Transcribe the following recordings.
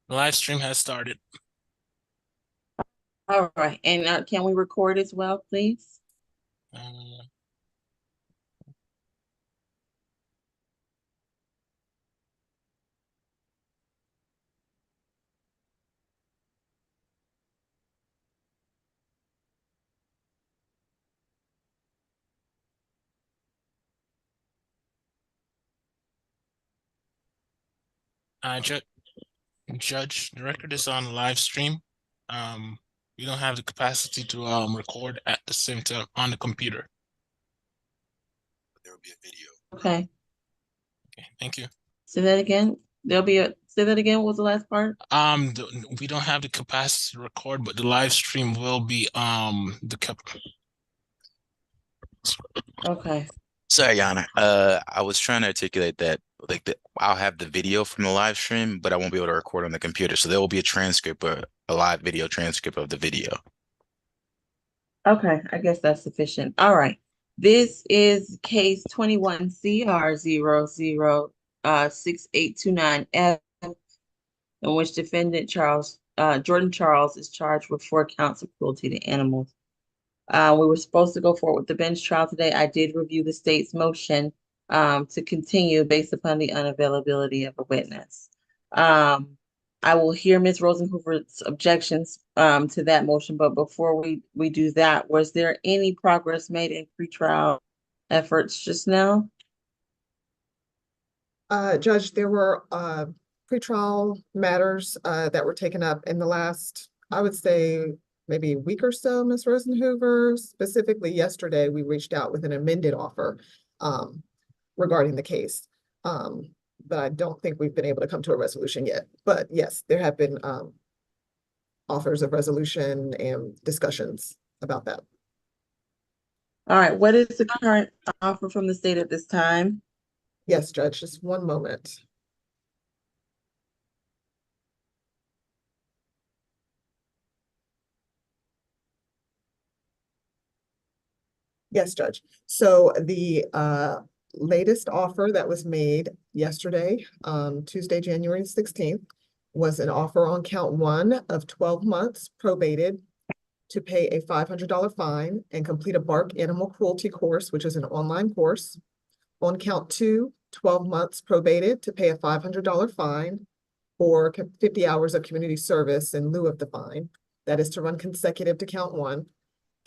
The live stream has started. All right, and can we record as well, please? Uh, Ju Judge, the record is on the live stream. Um, we don't have the capacity to record at the same time on the computer. There will be a video. Okay, Okay, thank you. say that again. Say that again. What was the last part? We don't have the capacity to record, but the live stream will be the cap. Okay. Sorry, Yana. I was trying to articulate that I'll have the video from the live stream, but I won't be able to record on the computer. So there will be a transcript or a live video transcript of the video. Okay, I guess that's sufficient. All right. This is case 21 CR 6829F, in which defendant Jordan Charles is charged with 4 counts of cruelty to animals. We were supposed to go forward with the bench trial today. I did review the state's motion to continue based upon the unavailability of a witness. I will hear Ms. Rosenhoover's objections to that motion, but before we do that, was there any progress made in pretrial efforts just now? Judge, there were pretrial matters that were taken up in the last, I would say, maybe a week or so, Ms. Rosenhoover. Specifically yesterday, we reached out with an amended offer regarding the case. But I don't think we've been able to come to a resolution yet. But yes, there have been offers of resolution and discussions about that. All right, what is the current offer from the state at this time? Yes, Judge, just one moment. Yes, Judge. So the latest offer that was made yesterday, Tuesday, January 16th, was an offer on count 1 of 12 months probated to pay a $500 fine and complete a bark animal cruelty course, which is an online course. On count 2, 12 months probated to pay a $500 fine or 50 hours of community service in lieu of the fine. That is to run consecutive to count 1.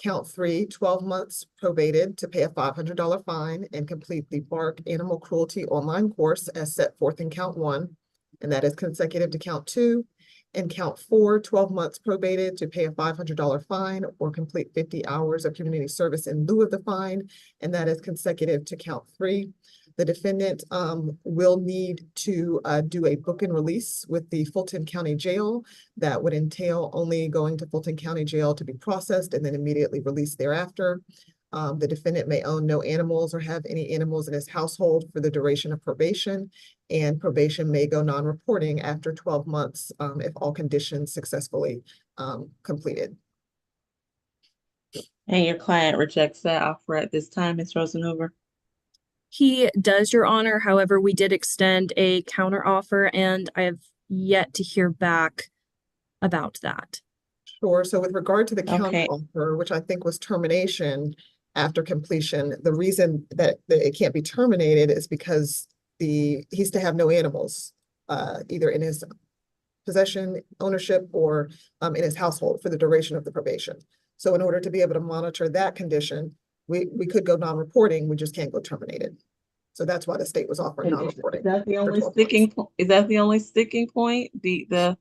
Count 3, 12 months probated to pay a $500 fine and complete the bark animal cruelty online course as set forth in count 1, and that is consecutive to count 2. And count 4, 12 months probated to pay a $500 fine or complete 50 hours of community service in lieu of the fine, and that is consecutive to count 3. The defendant will need to do a book and release with the Fulton County Jail. That would entail only going to Fulton County Jail to be processed and then immediately released thereafter. The defendant may own no animals or have any animals in his household for the duration of probation, and probation may go non-reporting after 12 months if all conditions successfully completed. And your client rejects that offer at this time, Ms. Rosenhoover? He does, Your Honor. However, we did extend a counteroffer, and I have yet to hear back about that. Sure. So with regard to the counteroffer, which I think was termination after completion, the reason that it can't be terminated is because he's to have no animals, either in his possession, ownership, or in his household for the duration of the probation. So in order to be able to monitor that condition, we could go non-reporting, we just can't go terminated. So that's why the state was offering non-reporting. Is that the only sticking point? Is that the only sticking point? The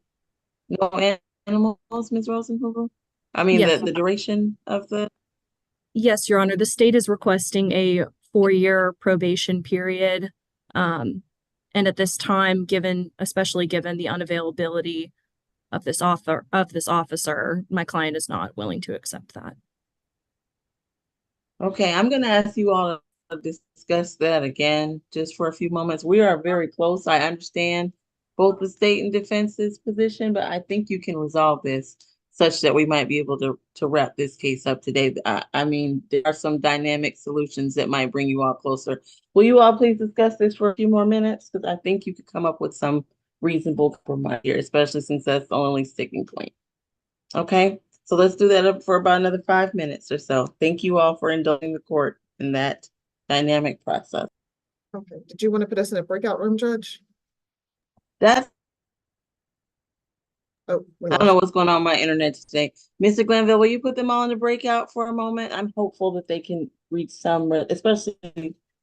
no animals, Ms. Rosenhoover? I mean, yes. the duration of the. Yes, Your Honor. The state is requesting a 4-year probation period. And at this time, especially given the unavailability of this officer, my client is not willing to accept that. Okay, I'm going to ask you all to discuss that again just for a few moments. We are very close. I understand both the state and defense's position, but I think you can resolve this such that we might be able to wrap this case up today. I mean, there are some dynamic solutions that might bring you all closer. Will you all please discuss this for a few more minutes? Because I think you could come up with some reasonable compromise here, especially since that's the only sticking point. Okay, so let's do that up for about another 5 minutes or so. Thank you all for indulging the court in that dynamic process. Okay, did you want to put us in a breakout room, Judge? That's, Oh, we I don't know lost. what's going on with my internet today. Mr. Glenville, will you put them all in the breakout for a moment? I'm hopeful that they can reach some, especially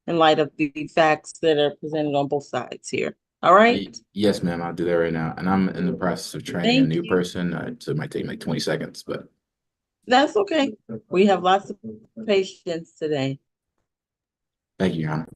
in light of the facts that are presented on both sides here. All right? Yes, ma'am, I'll do that right now. And I'm in the process of training a Thank new you. person, so it might take like 20 seconds, but That's okay. We have lots of patience today. thank you, Your Honor.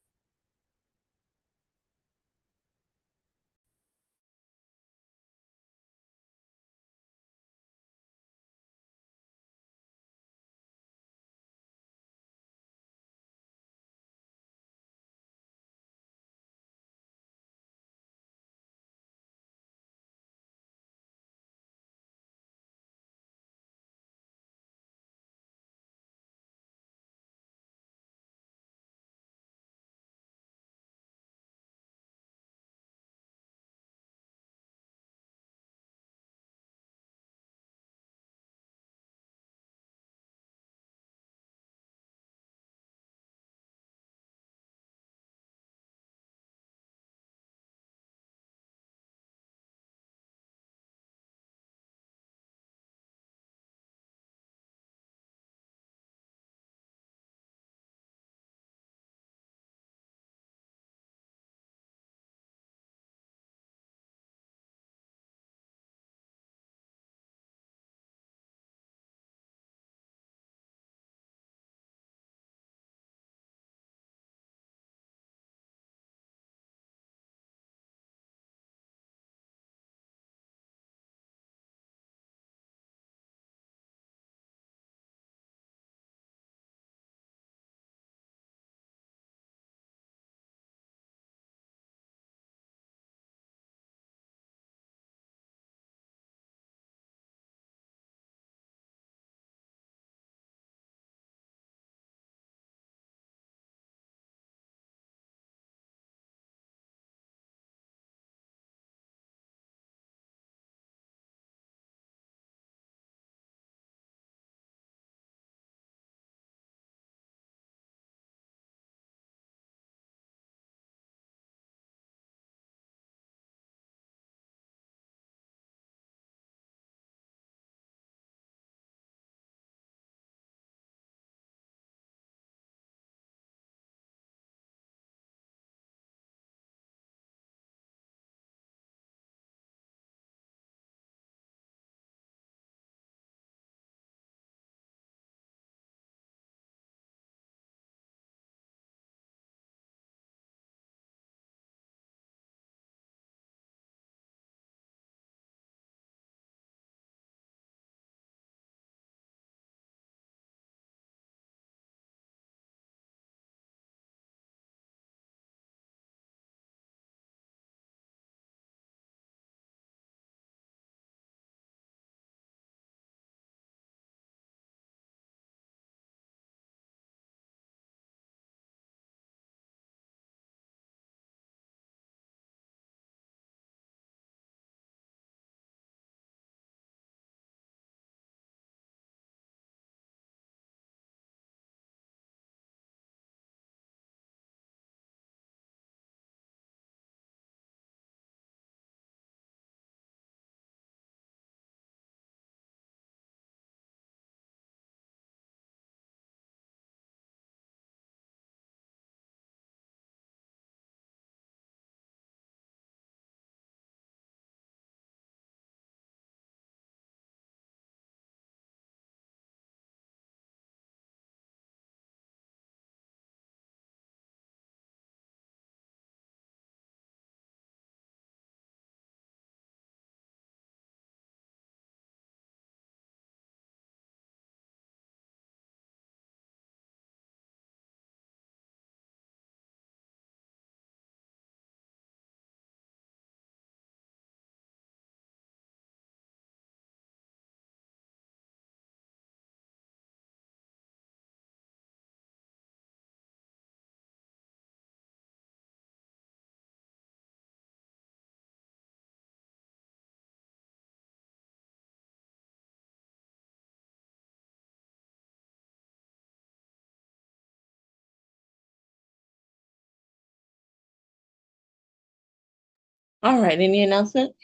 All right, any announcement?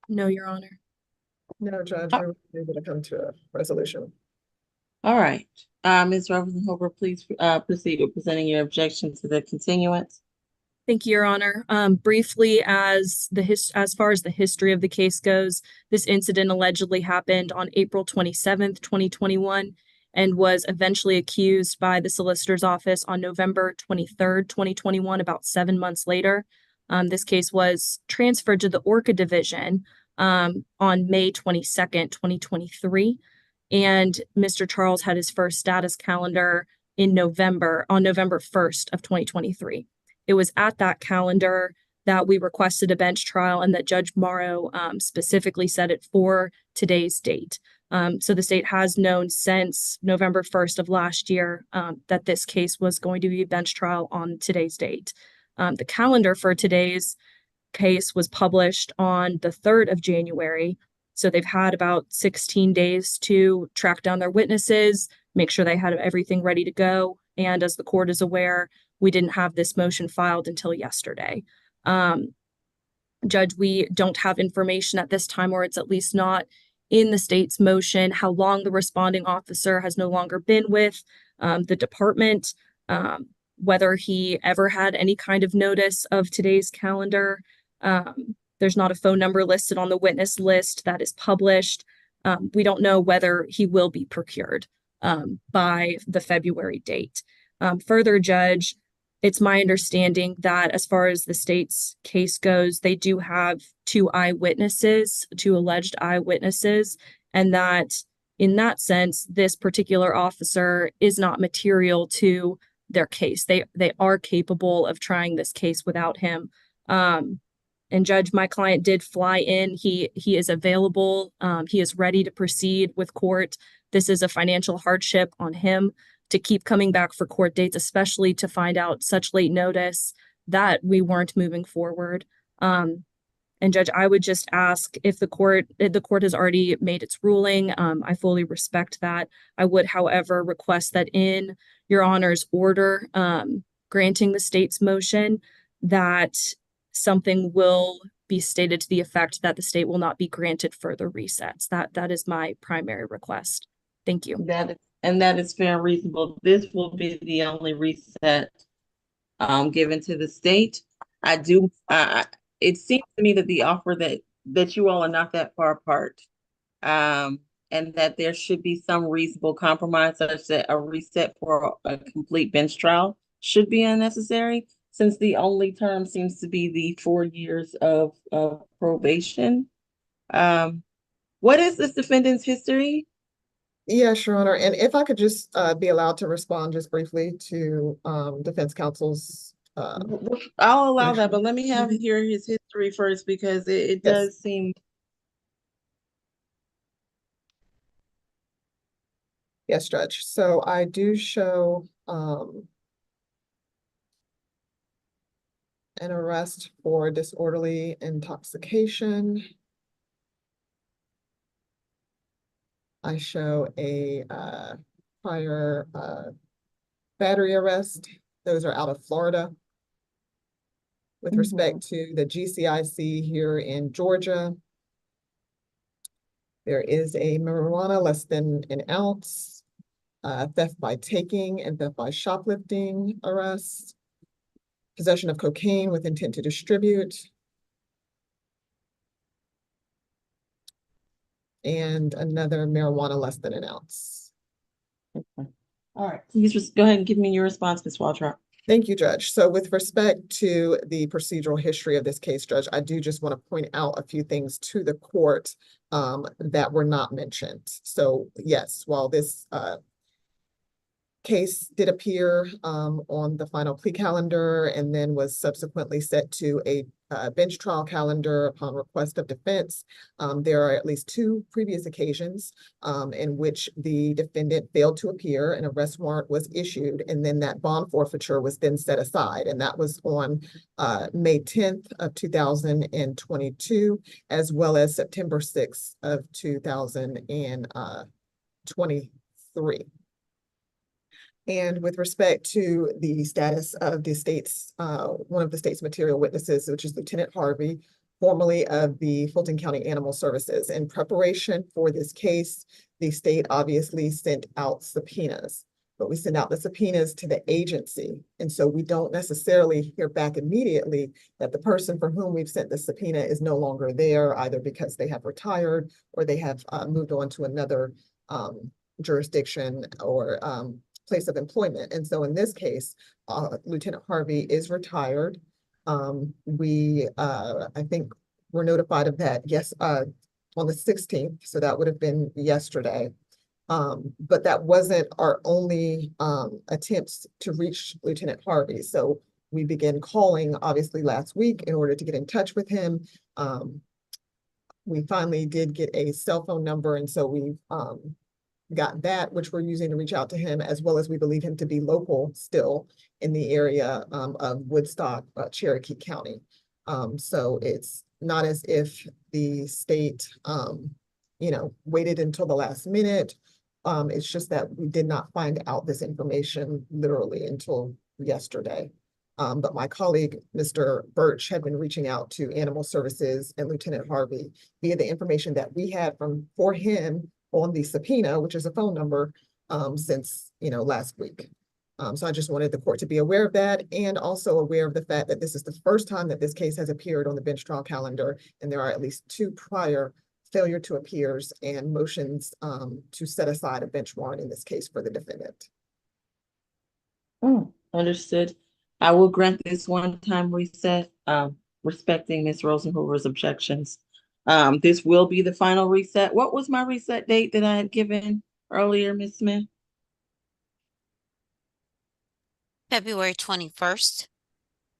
No, Your Honor. No, Judge, we were able to come to a resolution. All right, Ms. Rosenhofer, please proceed with presenting your objection to the continuance. Thank you, Your Honor. Briefly, as far as the history of the case goes, this incident allegedly happened on April 27th, 2021, and was eventually accused by the solicitor's office on November 23rd, 2021, about 7 months later. This case was transferred to the ORCA division on May 22nd, 2023, and Mr. Charles had his first status calendar on November 1st of 2023. It was at that calendar that we requested a bench trial and that Judge Morrow specifically set it for today's date. So the state has known since November 1st of last year that this case was going to be a bench trial on today's date. The calendar for today's case was published on the 3rd of January. So they've had about 16 days to track down their witnesses, make sure they had everything ready to go. And as the court is aware, we didn't have this motion filed until yesterday. Judge, we don't have information at this time, or it's at least not in the state's motion, how long the responding officer has no longer been with the department, whether he ever had any kind of notice of today's calendar. There's not a phone number listed on the witness list that is published. We don't know whether he will be procured by the February date. Further, Judge, it's my understanding that as far as the state's case goes, they do have two alleged eyewitnesses, and that in that sense, this particular officer is not material to their case. They are capable of trying this case without him. And Judge, my client did fly in. He is available. He is ready to proceed with court. This is a financial hardship on him to keep coming back for court dates, especially to find out such late notice that we weren't moving forward. And Judge, I would just ask if the court has already made its ruling. I fully respect that. I would, however, request that in Your Honor's order granting the state's motion, that something will be stated to the effect that the state will not be granted further resets. That is my primary request. Thank you. That is fair and reasonable. This will be the only reset given to the state. It seems to me that the offer that you all are not that far apart, and that there should be some reasonable compromise such that a reset for a complete bench trial should be unnecessary, since the only term seems to be the 4 years of probation. What is this defendant's history? Yes, Your Honor, and if I could just be allowed to respond just briefly to defense counsel's I'll allow that, but let me hear his history first, because it Yes. does seem. Yes, Judge. So I do show an arrest for disorderly intoxication. I show a prior battery arrest. Those are out of Florida. With respect to the GCIC here in Georgia, there is a marijuana less than an ounce, theft by taking and theft by shoplifting arrest, possession of cocaine with intent to distribute, and another marijuana less than an ounce. Okay. All right, please just go ahead and give me your response, Ms. Waltrop. Thank you, Judge. So with respect to the procedural history of this case, Judge, I do just want to point out a few things to the court that were not mentioned. So yes, while this case did appear on the final plea calendar and then was subsequently set to a bench trial calendar upon request of defense, there are at least 2 previous occasions in which the defendant failed to appear, an arrest warrant was issued, and then that bond forfeiture was then set aside. And that was on May 10th of 2022, as well as September 6th of 2023. And with respect to the status of the state's, one of the state's material witnesses, which is Lieutenant Harvey, formerly of the Fulton County Animal Services. In preparation for this case, the state obviously sent out subpoenas, but we send out the subpoenas to the agency. And so we don't necessarily hear back immediately that the person for whom we've sent the subpoena is no longer there, either because they have retired or they have moved on to another jurisdiction or place of employment. And so in this case, Lieutenant Harvey is retired. I think were notified of that, yes, on the 16th. So that would have been yesterday. But that wasn't our only attempts to reach Lieutenant Harvey. So we began calling obviously last week in order to get in touch with him. We finally did get a cell phone number, and so we got that, which we're using to reach out to him, as well as we believe him to be local still in the area of Woodstock, Cherokee County. So it's not as if the state, waited until the last minute. It's just that we did not find out this information literally until yesterday. But my colleague, Mr. Birch, had been reaching out to Animal Services and Lieutenant Harvey via the information that we had for him on the subpoena, which is a phone number, since, last week. So I just wanted the court to be aware of that, and also aware of the fact that this is the first time that this case has appeared on the bench trial calendar, and there are at least 2 prior failure to appears and motions to set aside a bench warrant in this case for the defendant. Understood. I will grant this one-time reset, respecting Ms. Rosenhoover's objections. This will be the final reset. What was my reset date that I had given earlier, Ms. Smith? February 21st.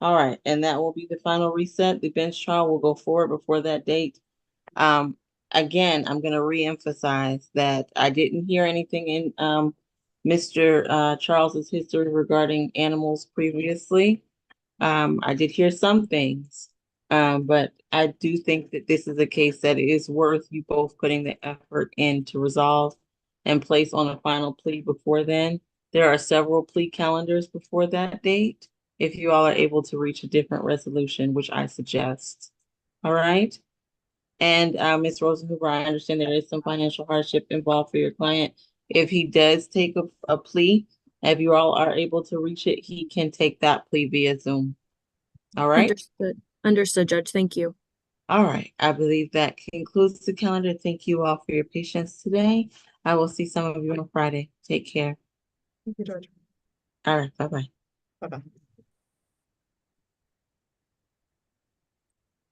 All right, and that will be the final reset. The bench trial will go forward before that date. Again, I'm going to reemphasize that I didn't hear anything in Mr. Charles's history regarding animals previously. I did hear some things, but I do think that this is a case that is worth you both putting the effort in to resolve and place on a final plea before then. There are several plea calendars before that date, if you all are able to reach a different resolution, which I suggest. All right. And Ms. Rosenhoover, I understand there is some financial hardship involved for your client. If he does take a plea, if you all are able to reach it, he can take that plea via Zoom. All right. Understood, Judge. Thank you. All right. I believe that concludes the calendar. Thank you all for your patience today. I will see some of you on Friday. Take care. Thank you, George. All right. Bye-bye. Bye-bye.